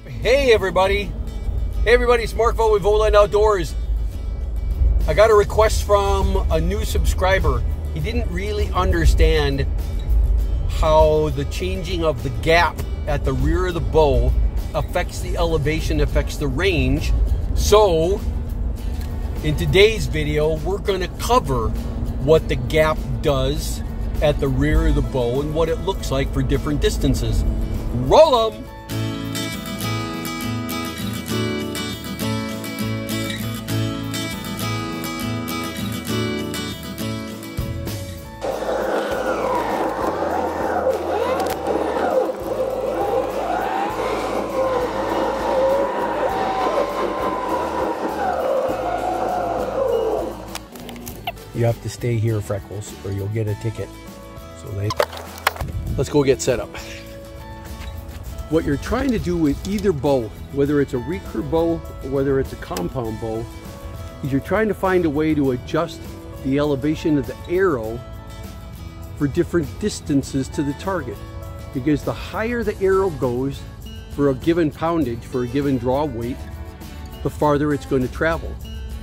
Hey everybody, it's Mark with VOGTLAND Outdoors. I got a request from a new subscriber. He didn't really understand how the changing of the gap at the rear of the bow affects the elevation, affects the range. So in today's video, we're going to cover what the gap does at the rear of the bow and what it looks like for different distances. Roll 'em! You have to stay here, Freckles, or you'll get a ticket. So let's go get set up. What you're trying to do with either bow, whether it's a recurve bow or whether it's a compound bow, is you're trying to find a way to adjust the elevation of the arrow for different distances to the target. Because the higher the arrow goes for a given poundage, for a given draw weight, the farther it's going to travel.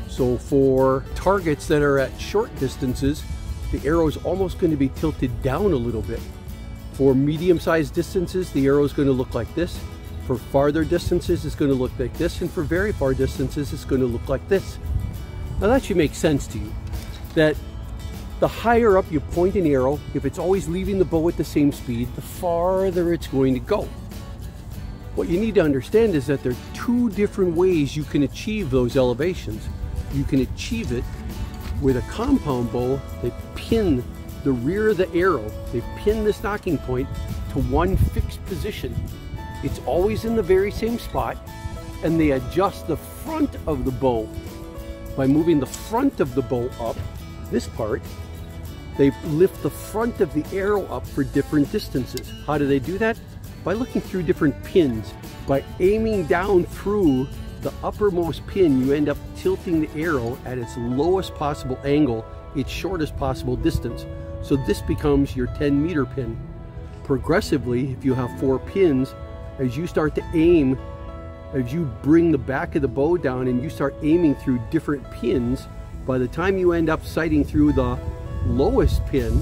So for targets that are at short distances, the arrow is almost going to be tilted down a little bit. For medium-sized distances, the arrow is going to look like this. For farther distances, it's going to look like this. And for very far distances, it's going to look like this. Now that should make sense to you, that the higher up you point an arrow, if it's always leaving the bow at the same speed, the farther it's going to go. What you need to understand is that there are two different ways you can achieve those elevations. You can achieve it with a compound bow. They pin the rear of the arrow, they pin this nocking point to one fixed position. It's always in the very same spot, and they adjust the front of the bow by moving the front of the bow up, this part. They lift the front of the arrow up for different distances. How do they do that? By looking through different pins. By aiming down through the uppermost pin, you end up tilting the arrow at its lowest possible angle, its shortest possible distance. So this becomes your 10-meter pin. Progressively, if you have 4 pins, as you start to aim, as you bring the back of the bow down and you start aiming through different pins, by the time you end up sighting through the lowest pin,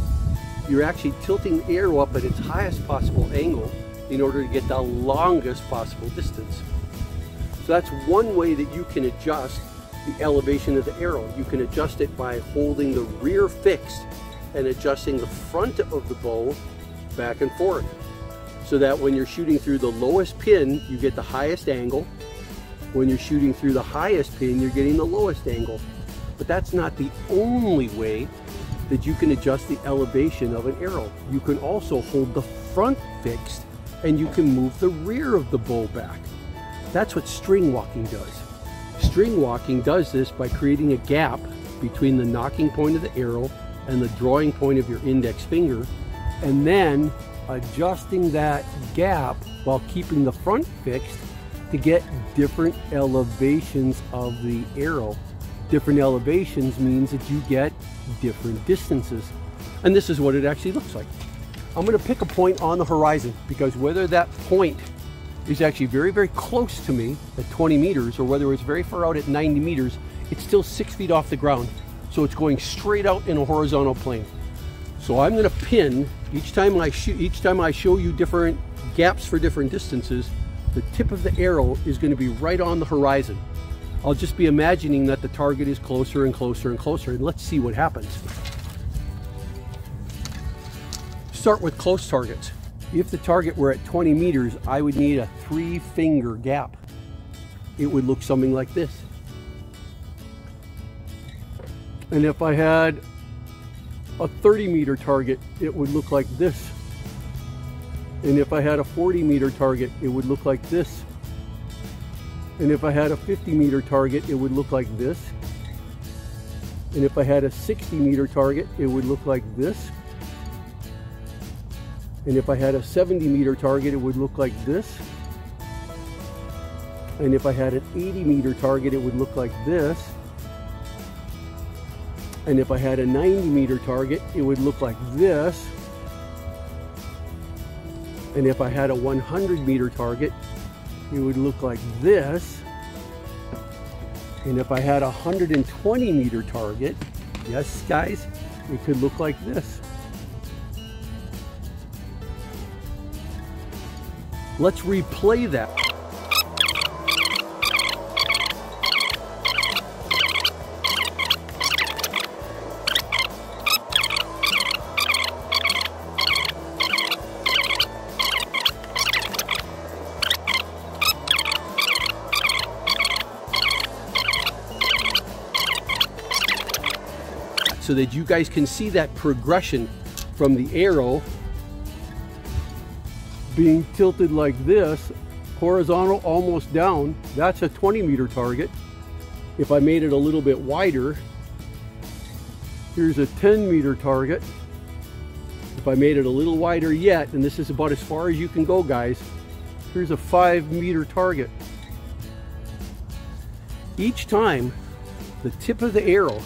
you're actually tilting the arrow up at its highest possible angle in order to get the longest possible distance. So that's one way that you can adjust the elevation of the arrow. You can adjust it by holding the rear fixed and adjusting the front of the bow back and forth, so that when you're shooting through the lowest pin, you get the highest angle. When you're shooting through the highest pin, you're getting the lowest angle. But that's not the only way that you can adjust the elevation of an arrow. You can also hold the front fixed and you can move the rear of the bow back. That's what string walking does. String walking does this by creating a gap between the nocking point of the arrow and the drawing point of your index finger, and then adjusting that gap while keeping the front fixed to get different elevations of the arrow. Different elevations means that you get different distances. And this is what it actually looks like. I'm going to pick a point on the horizon, because whether that point is actually very, very close to me at 20 meters or whether it's very far out at 90 meters, it's still 6 feet off the ground. So it's going straight out in a horizontal plane. So I'm going to pin, each time I show you different gaps for different distances, the tip of the arrow is going to be right on the horizon. I'll just be imagining that the target is closer and closer and closer, and let's see what happens. Start with close targets. If the target were at 20 meters, I would need a 3-finger gap. It would look something like this. And if I had a 30-meter target, it would look like this. And if I had a 40-meter target, it would look like this. And if I had a 50-meter target, it would look like this. And if I had a 60-meter target, it would look like this. And if I had a 70-meter target, it would look like this. And if I had an 80-meter target, it would look like this. And if I had a 90-meter target, it would look like this. And if I had a 100-meter target, it would look like this. And if I had a 120 meter target, yes guys, it could look like this. Let's replay that. So that you guys can see that progression from the arrow being tilted like this, horizontal almost down. That's a 20 meter target. If I made it a little bit wider, here's a 10 meter target. If I made it a little wider yet, and this is about as far as you can go guys, here's a 5 meter target. Each time the tip of the arrow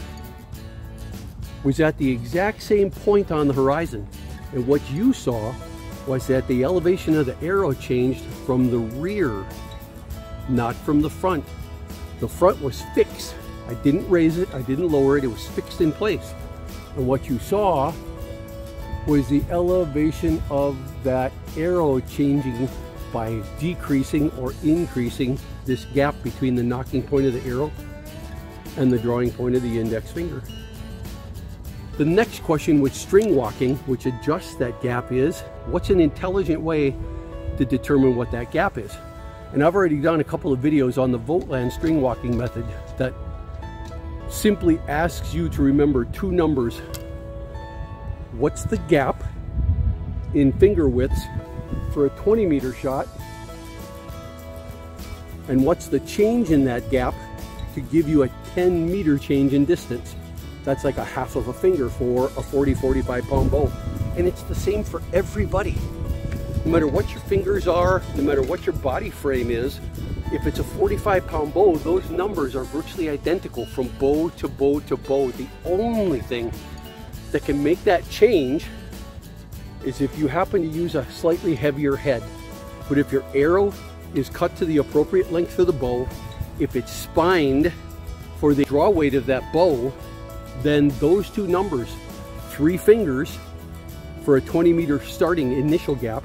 was at the exact same point on the horizon, and what you saw was that the elevation of the arrow changed from the rear, not from the front. The front was fixed. I didn't raise it, I didn't lower it, it was fixed in place. And what you saw was the elevation of that arrow changing by decreasing or increasing this gap between the nocking point of the arrow and the drawing point of the index finger. The next question with string walking, which adjusts that gap, is what's an intelligent way to determine what that gap is? And I've already done a couple of videos on the VOGTLAND string walking method that simply asks you to remember two numbers. What's the gap in finger widths for a 20 meter shot? And what's the change in that gap to give you a 10 meter change in distance? That's like a half of a finger for a 40-45 pound bow. And it's the same for everybody. No matter what your fingers are, no matter what your body frame is, if it's a 45 pound bow, those numbers are virtually identical from bow to bow to bow. The only thing that can make that change is if you happen to use a slightly heavier head. But if your arrow is cut to the appropriate length for the bow, if it's spined for the draw weight of that bow, then those two numbers, 3 fingers for a 20 meter starting initial gap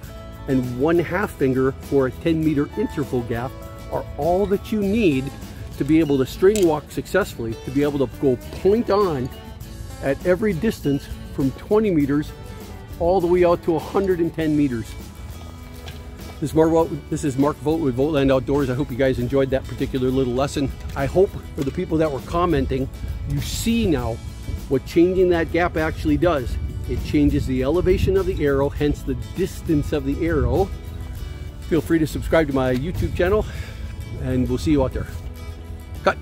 and 1/2 finger for a 10 meter interval gap, are all that you need to be able to string walk successfully, to be able to go point on at every distance from 20 meters all the way out to 110 meters. This is Mark Vogt with VOGTLAND Outdoors. I hope you guys enjoyed that particular little lesson. I hope for the people that were commenting, you see now what changing that gap actually does. It changes the elevation of the arrow, hence the distance of the arrow. Feel free to subscribe to my YouTube channel, and we'll see you out there. Cut.